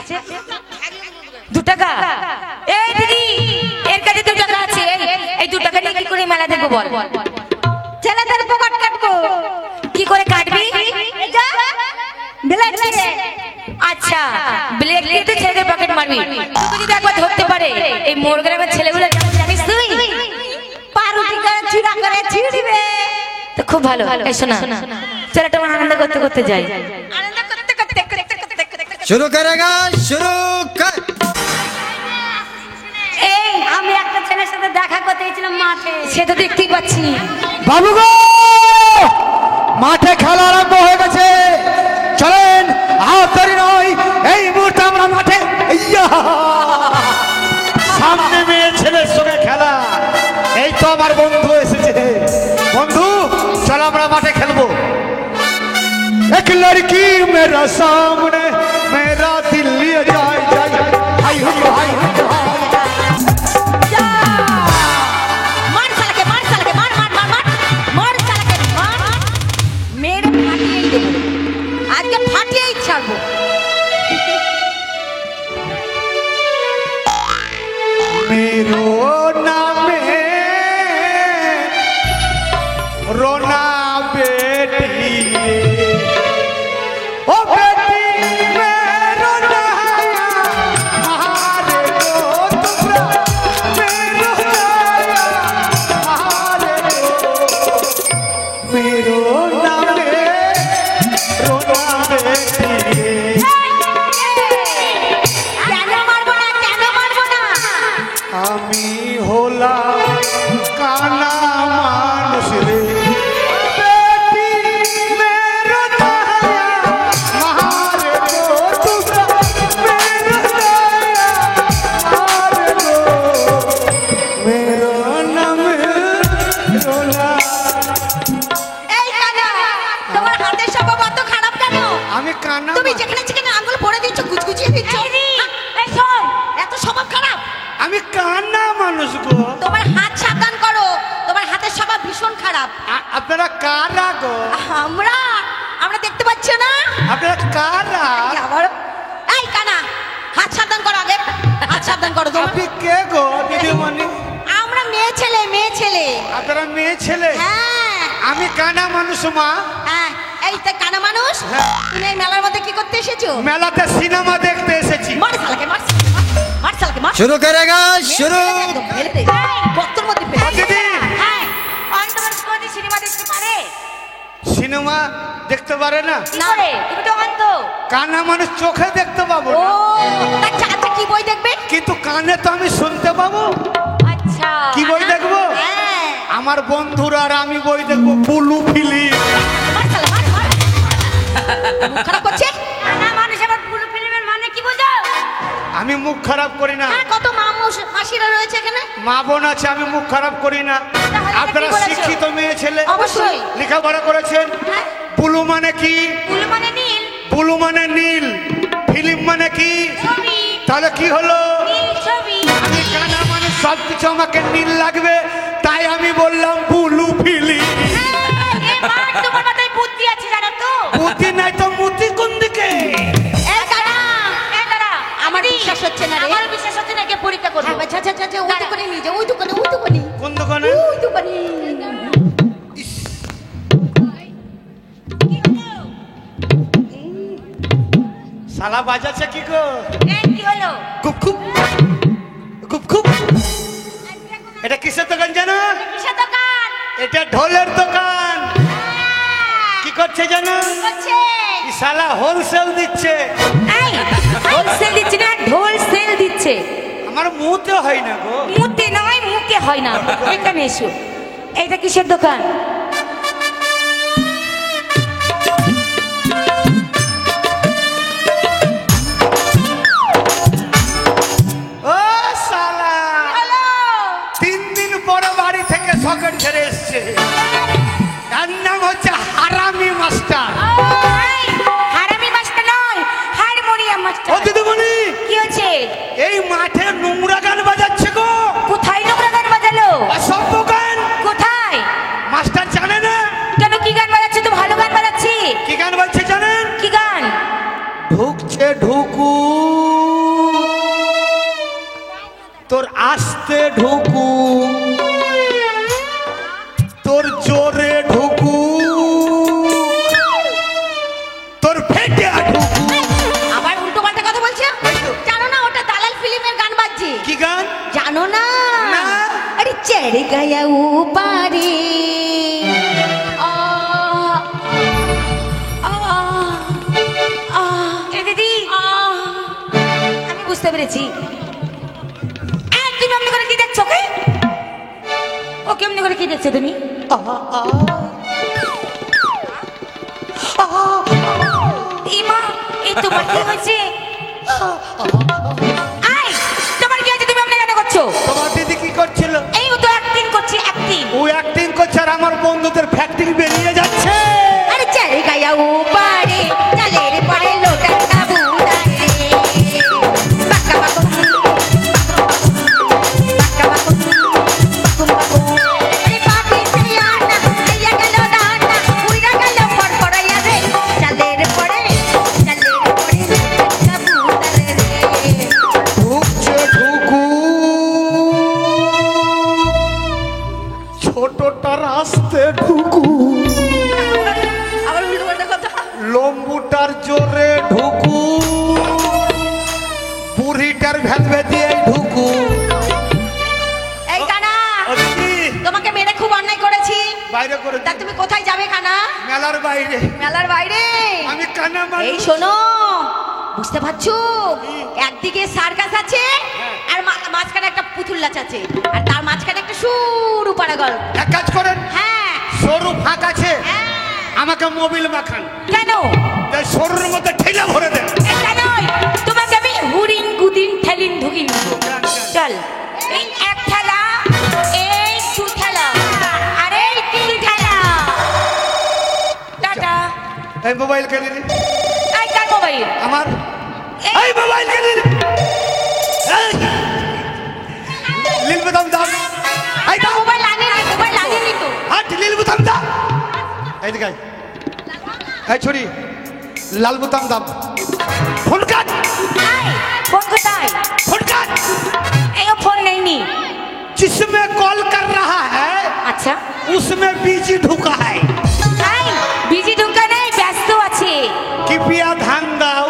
আছে 2 টাকা। এই দিদি এর কাছে 2 টাকা আছে, এই 2 টাকা নিয়ে কি করে মেলা দেখবো বল? ছেলেদের পকেট কাটবো। কি করে কাটবি? ব্লেড দিয়ে। আচ্ছা ব্লেড দিয়ে তো ছেলেদের পকেট মারবি। তুই যদি একবার ধরতে পারে এই মোর গ্রামের ছেলেগুলো জানিস তুই পারুটি করে চুরা করে ছিড়বে তো খুব ভালো। এসো না চল একটা আনন্দ করতে করতে যাই। আনন্দ করতে করতে শুরু করেগা, শুরু কর। এই আমি একটা ছেলের সাথে দেখা করতে গেছিলাম মাঠে, সে তো দেখতেই পাচ্ছি। বাবু গো, মাঠে খেলা আরম্ভ হয়ে গেছে, চলেন। আর দেরি নয়, এই মুহূর্তে আমরা মাঠে। সামনে মেয়ে ছেলের সঙ্গে খেলা। এই তো আমার বন্ধু এসেছে। বন্ধু চল আমরা মাঠে খেলবো। এক লড়কি মেরা সামনে, মেরা দিল লিয়ে যায় যায়। হাই হুই হাই হুই मेरो नामे रोना बेटी, ओ बेटी मेरो नया हारे दो तुमरा, मेरो नया हारे दो, मेरो नामे रोना बेटी। আমি হলাম কানা মানুষ রে, বেটি মেরা দয়া মারে গো তোমরা, মেরা দয়া মারে গো, মেরা নাম রোলা। এই কানা তোমার হাতের স্বভাব এত খারাপ কেন? আমি কানা, তুমি যেখানে যেখানে আঙ্গুল পড়ে দিচ্ছ, গুজগুজিয়ে দিচ্ছ। এই শোন, এত স্বভাব খারাপ। আমি কানা মানুষ গো। তোমার হাত সাবধান করো, তোমার হাতের স্বভাব ভীষণ খারাপ। আপনারা কারা গো? আমরা আমরা দেখতে পাচ্ছি না। আপনারা কারা? এই কানা হাত সাবধান করো, আগে হাত সাবধান করো। আপনি কে গো দিদিমণি? আমরা মেয়ে ছেলে, মেয়ে ছেলে। আপনারা মেয়ে ছেলে? হ্যাঁ। আমি কানা মানুষ মা। হ্যাঁ এই তো কানা মানুষ। তুমি এই মেলার মধ্যে কি করতে এসেছো? মেলাতে সিনেমা দেখতে এসেছি। মার শালাকে, মার মার শালাকে, মার। শুরু করেগা, শুরু। কতর মধ্যে ফেলে দিদি হ্যাঁ অন্ধ মানুষ কোনদিন সিনেমা দেখতে পারে? সিনেমা দেখতে পারে না? না রে, তুমি তো অন্ধ। কানা মানুষ চোখে দেখতে পাবো ও না। আচ্ছা আচ্ছা কি বই দেখবে? কিন্তু কানে তো আমি শুনতে পাবো। আচ্ছা কি বই দেখবো? হ্যাঁ আমার বন্ধুরা আর আমি বই দেখবো বুলু ফিল্ম। মার শালা, মার মার। মুখ খারাপ করছে না মানুষ। আবার পুরো ফিল্মের মানে কি বোঝো? আমি মুখ খারাপ করি না। হ্যাঁ কত মাসিরা রয়েছে এখানে, মা বোন আছে, আমি মুখ খারাপ করি না। আপনারা শিক্ষিত মেয়ে ছেলে, অবশ্যই লেখাপড়া করেছেন। হ্যাঁ। বুলু মানে কি? বুলু মানে নীল, বুলু মানে নীল, ফিল্ম মানে কি? ছবি। তাহলে কি হলো? নীল ছবি। আমি কানা মানুষ, সবকিছু আমাকে নীল লাগবে, তাই আমি বললাম বুলু ফিল্ম। এই মার তোমার মাথায় বুদ্ধি আছে জানো তো? বুদ্ধি নাই তো মুতি কোন দিকে? এই কানা, এই কানা, আমার বিশ্বাস হচ্ছে না রে। আমার বিশ্বাস হচ্ছে না, কে পরীক্ষা করব? আচ্ছা আচ্ছা আচ্ছা ওই দোকানে নিয়ে যাও, ওই দোকানে, ওই দোকানে। কোন দোকানে? ওই দোকানে। শালা বাজাচ্ছে কি গো? এই কি হলো? খুব খুব খুব খুব। এটা কিসের দোকান জানো? কিসের দোকান? এটা ঢোলের দোকান। কি করছে জানো? হচ্ছে এই শালা হোলসেল দিচ্ছে। এই হোলসেল দিচ্ছে না, ঢোল সেল দিচ্ছে। আমার মুতে হয় না গো। মুতে নয়, মুখে হয় না। এখানে এসো। এইটা কিসের দোকান? ও শালা 3 দিন পরে বাড়ি থেকে সকেট ছেড়ে এসছে। তার নাম হচ্ছে হারামি মাস্টার। হারামি মাস্টার নয়, হারমোনিয়াম মাস্টার। ও দিদিমণি কি হচ্ছে? এই মাঠে নোংরা গান বাজাচ্ছে গো। কোথায় নোংরা গান বাজালো? অসভ্য গান। কোথায়? মাস্টার জানে না? কেন কি গান বাজাচ্ছে? তো ভালো গান বাজাচ্ছি। কি গান বলছে জানেন? কি গান? ঢুকছে ঢুকুক আস্তে ঢুকু তোর জোরে ঢুকু তোর ফেটে ঢুকু। আবার উল্টো পাল্টা কথা বলছো। জানো না ওটা দালাল ফিল্মের গান বাজছে। কি গান? জানো না? না। আরে চেড়ে গায়া উপারে দিদি আমি বুঝতে পেরেছি। তুমি এমনি করে কি দেখছো? ও কেমনি করে কি দেখছো তুমি? ইমা এই তোমার কি হয়েছে? আই তোমার কি হয়েছে? তুমি এমনি কেন করছো? তোমার দিদি কি করছিল? এই ও তো অ্যাক্টিং করছে, অ্যাক্টিং। ও অ্যাক্টিং করছে আর আমার বন্ধুদের ফ্যাক্টরি বেরিয়ে যাচ্ছে। আরে চারে গায়া উপারে চালের পরে লোটা কাবু রে বাকা বাকা বাকা বাকা আরে পাটি সিয়ানা আইয়া গেল দানা উইরা গেল ফড়ফড়াইয়া রে চালের পরে কাবু রে ঢুকছে ঢুকু ছোটটা রাস্তে ঢুকু আবার উল্টো পাল্টা কথা। লম্বুটার জোরে ঢুকু বুড়িটার ভেলভে দিয়ে ঢুকু। এই কানা ও দিদি, তোমাকে মেরে খুব অন্যায় করেছি। বাইরে করে তা তুমি কোথায় যাবে কানা? মেলার বাইরে। মেলার বাইরে? আমি কানা মানুষ। এই শোনো, বুঝতে পারছো? একদিকে সার্কাস আছে আর মাঝখানে একটা পুতুল নাচ আছে আর তার মাঝখানে একটা সরু পাড়াগল। এক কাজ করেন, হ্যাঁ সরু ফাঁক আছে, হ্যাঁ। আমাকে মোবিল মাখান, কেন? তাই সরুর মধ্যে ঠেলে ভরে দেন। এটা নয়, তোমাকে আমি হুড়িন গুদিন ঠেলিন ঢুকিন দেবো। চল, এই এক ঠেলা, এই দু ঠেলা, আর এই তিন ঠেলা। টাটা। এই মোবাইল কেনে নি? এই কার মোবাইল? আমার। এই- এই মোবাইল কেনে নি? এই লীল বোতাম দাও। এই দাও মোবাইল আনিনি তো। হাট লীল বোতাম দাও। এই দিকে আয়। এই ছড়ি লাল বোতাম দাও। ফোন কাট, আয়, ফোন কোথায়? फोन काट। এই ও ফোন নেইনি। जिसमें कॉल कर रहा है আচ্ছা, उसमें बिजी ढुका है। আই বিজি ঢুকা নেই, ব্যস্ত আছে। कृपया ध्यान दाओ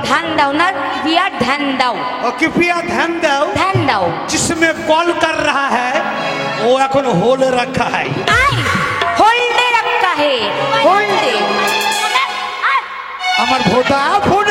ধ্যান দাও না, বিয়ার ধ্যান দাও, और कृपया ध्यान दाओ ধ্যান দাও। जिसमें कॉल कर रहा है वो এখন होल रखा है। আই হোল্ডে রাখা হে, হোল্ডে। আমার ভোদা ফোন